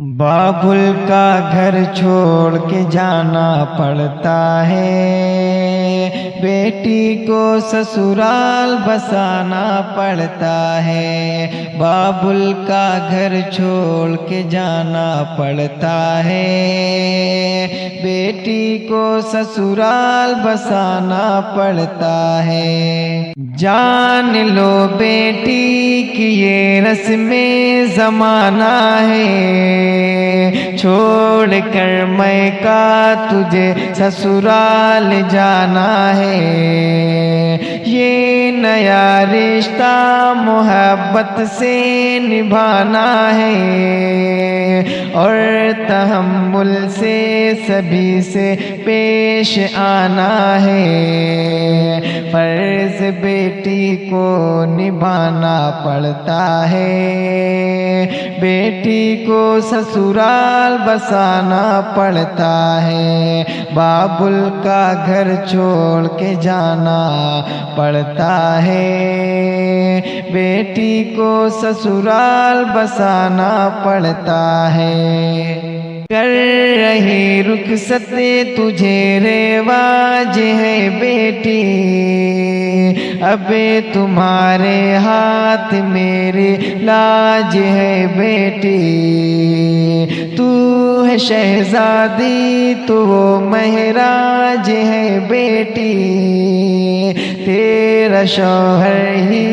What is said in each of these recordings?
بابل کا گھر چھوڑ کے جانا پڑتا ہے، بیٹی کو سسرال بسانا پڑتا ہے۔ بابل کا گھر چھوڑ کے جانا پڑتا ہے، بیٹی کو سسرال بسانا پڑتا ہے۔ جان لو بیٹی کی یہ رسم زمانہ ہے، چھوڑ کر میکہ تجھے سسرال جانا ہے۔ یہ نیا رشتہ محبت سے نبھانا ہے، اور تحمل سے سبھی سے پیش آنا ہے۔ فرض بیٹی کو نبھانا پڑتا ہے، بیٹی کو سسرال بسانا پڑتا ہے۔ بابل کا گھر چھوڑ کے جانا پڑتا ہے، بیٹی کو سسرال بسانا پڑتا ہے۔ کر رہی رخصت تجھے رواج ہے بیٹی، اب تمہارے ہاتھ میری لاج ہے بیٹی۔ تو ہے شہزادی تو وہ مہراج ہے بیٹی، تیرا شوہر ہی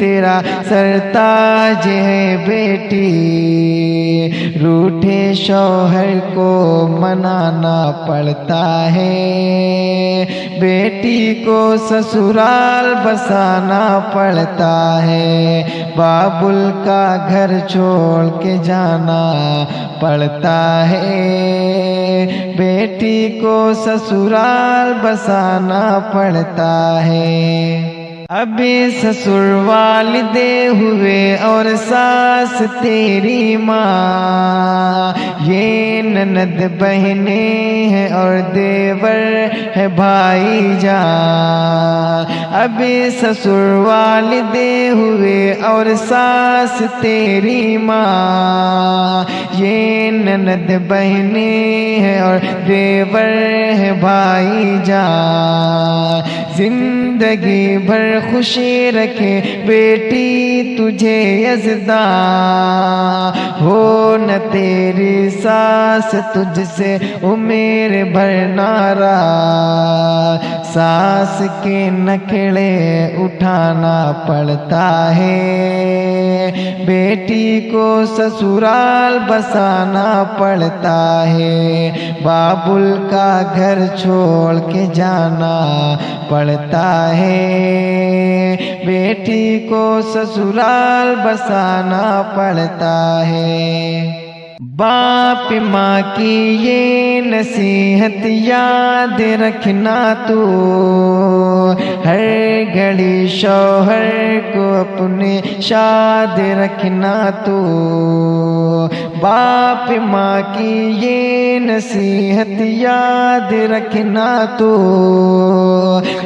تیرا سرتاج ہے بیٹی۔ روٹھے شوہر کو منانا پڑتا ہے، بیٹی کو سسرال بسانا پڑتا ہے۔ بابل کا گھر چھوڑ کے جانا پڑتا ہے، بیٹی کو سسرال بسانا پڑتا ہے۔ اب سسر والدے ہوئے اور ساس تیری ماں، یہ نند بہنیں ہیں اور دیور ہے بھائی جان۔ اب سسر والدے ہوئے اور ساس تیری ماں، یہ نند بہنیں ہیں اور دیور ہے بھائی جان۔ زندگی بھر خوشی رکھے بیٹی تجھے یزداں، ہو نہ تیری ساس تجھ سے عمر بھر ناراض۔ ساس کے نخرے اٹھانا پڑتا ہے، بیٹی کو سسرال بسانا پڑتا ہے۔ بابل کا گھر چھوڑ کے جانا پڑتا ہے، بیٹی کو سسرال بسانا پڑتا ہے۔ باپ ماں کی یہ نصیحت یاد رکھنا تو، ہر گھڑی شوہر کو اپنے شاد رکھنا تو۔ باپ ماں کی یہ نصیحت یاد رکھنا تو،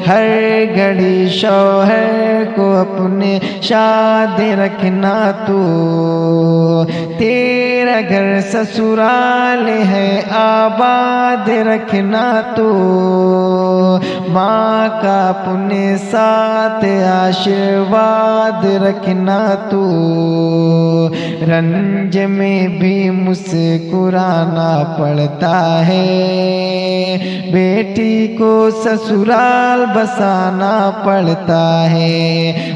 ہر گھڑی شوہر کو اپنے شاد رکھنا تو۔ تیرا گھر سسرال ہے آباد رکھنا تو، ماں کا اپنے ساتھ آشیرواد رکھنا تو۔ رنج میں بھی مسکرانا پڑتا ہے، بیٹی کو سسرال بسانا پڑتا ہے۔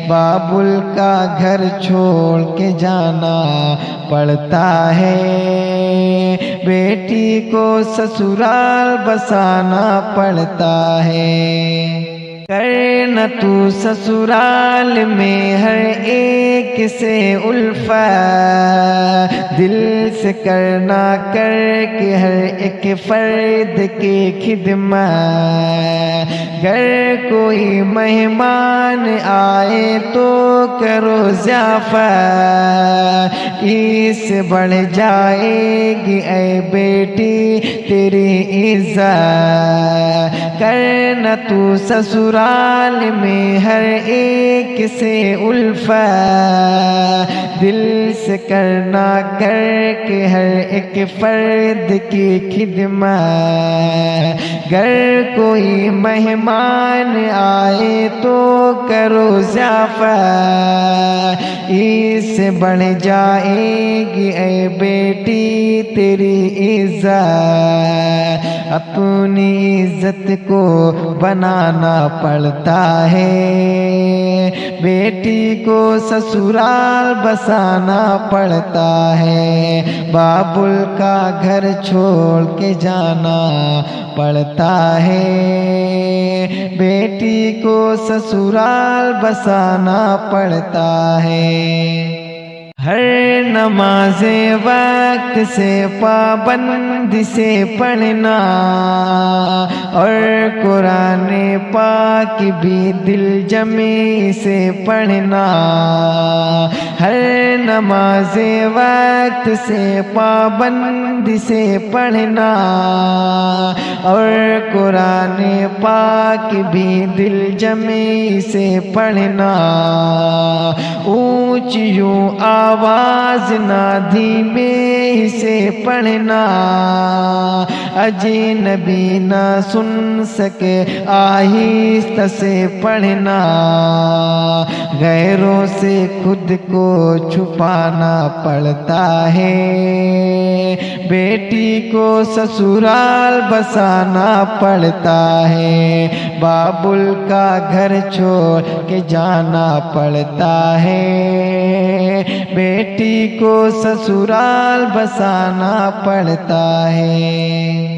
بابل کا گھر چھوڑ کے جانا پڑتا ہے، بیٹی کو سسرال بسانا پڑتا ہے۔ کرنا تو سسرال میں ہر ایک سے الفت، دل سے کرنا کر کے ہر ایک فرد کی خدمت۔ گر کوئی مہمان آئے تو کرو ضیافت، اس سے بڑھ جائے گی اے بیٹی تیری عزت۔ کرنا تو سسرال میں ہر ایک سے الفت، دل سے کرنا کر کے ہر ایک فرد کی خدمت، گر کوئی مہمان آئے تو کرو ضیافت، اس سے بڑھ جائے گی اے بیٹی تیری عزت، اپنی عزت کو بنانا پڑتا ہے، بیٹی کو سسرال بسانا پڑتا ہے، بابل کا گھر چھوڑ کے جانا پڑتا ہے، بیٹی کو سسرال بسانا پڑتا ہے۔ ہر نماز وقت سے پابندی سے پڑھنا اور قرآن پاک بھی دل جمی سے پڑھنا، ہر نماز وقت سے پابندی سے پڑھنا اور قرآن پاک بھی دل جمی سے پڑھنا، اونچیوں آواز نہ دھیمے سے پڑھنا، اجنبی نہ سن سکے آہستہ سے پڑھنا، غیروں سے خود کو چھپانا پڑتا ہے، بیٹی کو سسرال بسانا پڑتا ہے، بابل کا گھر چھوڑ کے جانا پڑتا ہے، بیٹی کو سسرال بسانا پڑتا ہے۔